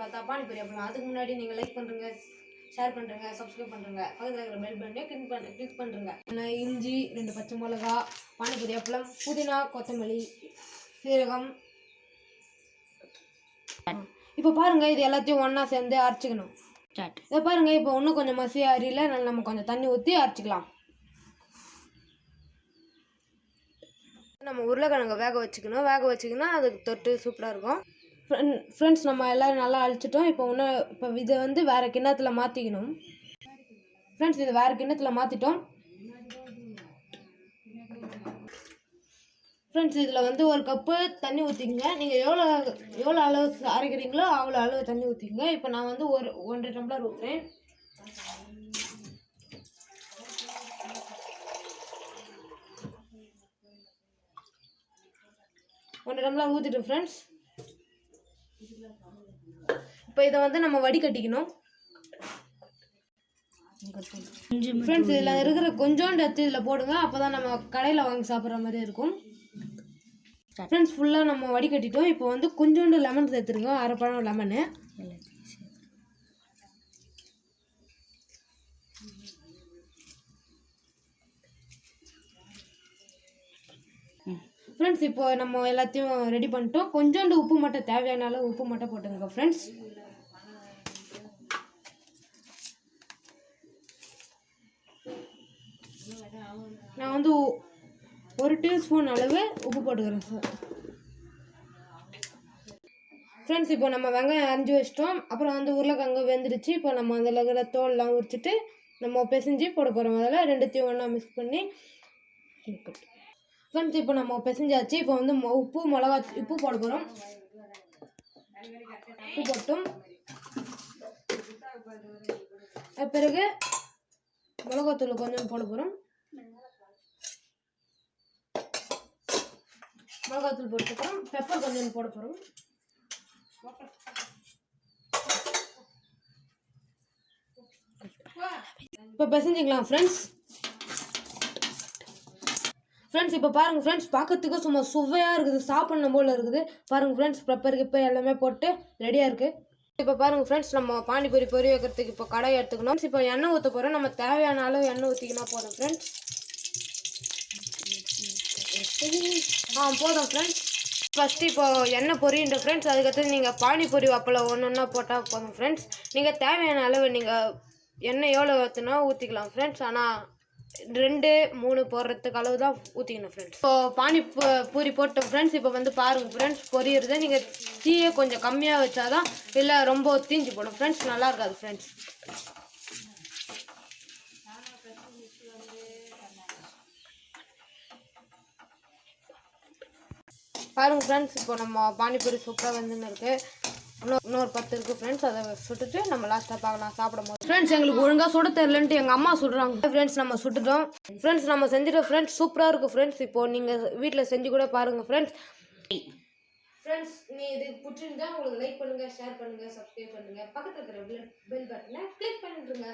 பார்த்தா பானிபூரி அப்பளம். அதுக்கு முன்னாடி நீங்கள் லைக் பண்ணுறங்க, ஷேர் பண்ணுறங்க, சப்ஸ்கிரைப் பண்ணுறங்க, பக்கத்தில் இருக்கிற பெல் பட்டனை கிளிக் பண்ணுறங்க. இஞ்சி, 2 பச்சை மிளகா, பானிபூரி அப்பளம், புதினா, கொத்தமல்லி, சீரகம். இப்போ பாருங்கள், இது எல்லாத்தையும் ஒன்றா சேர்ந்து அரைச்சிக்கணும். இதை பாருங்கள், இப்போ இன்னும் கொஞ்சம் மசியாக அரியல, நம்ம கொஞ்சம் தண்ணி ஊற்றி அரைச்சிக்கலாம். நம்ம உருளைக்கிழங்கு வேக வச்சுக்கணும். அதுக்கு தொட்டு சூப்பராக இருக்கும். ஃப்ரெண்ட்ஸ், நம்ம எல்லோரும் நல்லா அழிச்சிட்டோம். இப்போ இதை வந்து வேறு கிண்ணத்தில் மாற்றிக்கணும். ஃப்ரெண்ட்ஸ், இதை வேறு கிண்ணத்தில் மாற்றிட்டோம். ஃப்ரெண்ட்ஸ், இதில் வந்து 1 கப்பு தண்ணி ஊற்றிக்கங்க. நீங்கள் எவ்வளோ அளவு அரைக்கிறீங்களோ அவ்வளோ அளவு தண்ணி ஊற்றிக்கங்க. இப்போ நான் வந்து 1.5 டம்ளர் ஊற்றுறேன். ஊற்றிட்டோம் ஃப்ரெண்ட்ஸ். இப்போ இதை வந்து நம்ம வடிகட்டிக்கணும். ஃப்ரெண்ட்ஸ், இதில் இருக்கிற கொஞ்சோண்டு எடுத்து இதில் போடுங்க. அப்போ தான் நம்ம கடையில் வாங்கி சாப்பிட்ற மாதிரி இருக்கும். ஃப்ரெண்ட்ஸ், ஃபுல்லாக நம்ம வடிகட்டிட்டோம். இப்போ வந்து கொஞ்சோண்டு லெமன் சேர்த்துருங்க, 1/2 பழம் லெமனு. ஃப்ரெண்ட்ஸ், இப்போ நம்ம எல்லாத்தையும் ரெடி பண்ணிட்டோம். கொஞ்சோண்டு உப்பு மட்டும், தேவையான அளவு உப்பு மட்டும் போட்டுங்க ஃப்ரெண்ட்ஸ். நான் வந்து 1 டீஸ்பூன் அளவு உப்பு போட்டுக்கிறேன் சார். ஃப்ரெண்ட்ஸ், இப்போ நம்ம வெங்காயம் அரிஞ்சு வச்சிட்டோம். அப்புறம் வந்து உருளைக்கிழங்கு வெந்துடுச்சு. இப்போ நம்ம அதில் இருக்கிற தோல்லாம் உரிச்சிட்டு நம்ம பிசைஞ்சு போட போகிறோம். அதில் ரெண்டுத்தையும் ஒன்றா மிக்ஸ் பண்ணி ஃப்ரெண்ட்ஸ், இப்போ நம்ம பிசைஞ்சாச்சு. இப்போ வந்து உப்பு போட போகிறோம். உப்பு போட்டும் பிறகு மிளகாத்தூள் கொஞ்சம் போட போகிறோம். மிளகாத்தூள் போட்டுக்கிறோம். பெப்பர் கொஞ்சம் போட போகிறோம். இப்போ பிசைஞ்சிக்கலாம் ஃப்ரெண்ட்ஸ். இப்போ பாருங்கள் ஃப்ரெண்ட்ஸ், பார்க்கறதுக்கு சும்மா சுவையாக இருக்குது, சாப்பிடணும் போல் இருக்குது. பாருங்கள் ஃப்ரெண்ட்ஸ், பெப்பர் எல்லாமே போட்டு ரெடியாக இருக்குது. இப்போ பாருங்கள் ஃப்ரெண்ட்ஸ், நம்ம பானிபூரி பொரி வைக்கிறதுக்கு இப்போ கடாய் எடுத்துக்கணும். இப்போ எண்ணெய் ஊற்ற போகிறோம். நம்ம தேவையான அளவு எண்ணெய் ஊற்றிக்கினா போதும் ஃப்ரெண்ட்ஸ். போதும் ஃப்ரெண்ட்ஸ். ஃபஸ்ட்டு இப்போ எண்ணெய் பொரியுன்ற ஃப்ரெண்ட்ஸ். அதுக்கடுத்து நீங்கள் பானிபூரி அப்பளம் ஒன்றா போட்டால் போதும் ஃப்ரெண்ட்ஸ். நீங்கள் தேவையான அளவு நீங்கள் எண்ணெய் எவ்வளோ ஊற்றினா ஊற்றிக்கலாம் ஃப்ரெண்ட்ஸ். ஆனால் 2-3 போடுறதுக்கு அளவு தான் ஊற்றிக்கணும் ஃப்ரெண்ட்ஸ். இப்போ பூரி போட்டோம் ஃப்ரெண்ட்ஸ். இப்போ வந்து பாருங்கள் ஃப்ரெண்ட்ஸ், பொரியுறது நீங்கள் தீயை கொஞ்சம் கம்மியாக வச்சாதான், இல்லை ரொம்ப தீஞ்சு போடும் ஃப்ரெண்ட்ஸ், நல்லா இருக்காது ஃப்ரெண்ட்ஸ். பாருங்கள் ஃப்ரெண்ட்ஸ், இப்போ நம்ம பானிபூரி சூப்பராக வந்துன்னு இருக்குது. இன்னொரு 10 இருக்குது ஃப்ரெண்ட்ஸ். அதை சுட்டுட்டு நம்ம லாஸ்ட்டாக பார்க்கலாம் சாப்பிடும் போது. ஃப்ரெண்ட்ஸ், எங்களுக்கு ஒழுங்காக சுட தெரியலன்ட்டு எங்கள் அம்மா சுடுறாங்க ஃப்ரெண்ட்ஸ். நம்ம சுட்டுட்டோம் ஃப்ரெண்ட்ஸ். நம்ம செஞ்சுட்டோம் ஃப்ரெண்ட்ஸ். சூப்பராக இருக்குது ஃப்ரெண்ட்ஸ். இப்போது நீங்கள் வீட்டில் செஞ்சு கூட பாருங்கள் ஃப்ரெண்ட்ஸ். இது பிடிச்சிருந்தா உங்களுக்கு லைக் பண்ணுங்கள், ஷேர் பண்ணுங்கள், சப்ஸ்கிரைப் பண்ணுங்கள், பக்கத்தில் இருக்கிற பெல் பட்டனை கிளிக் பண்ணிடுங்க.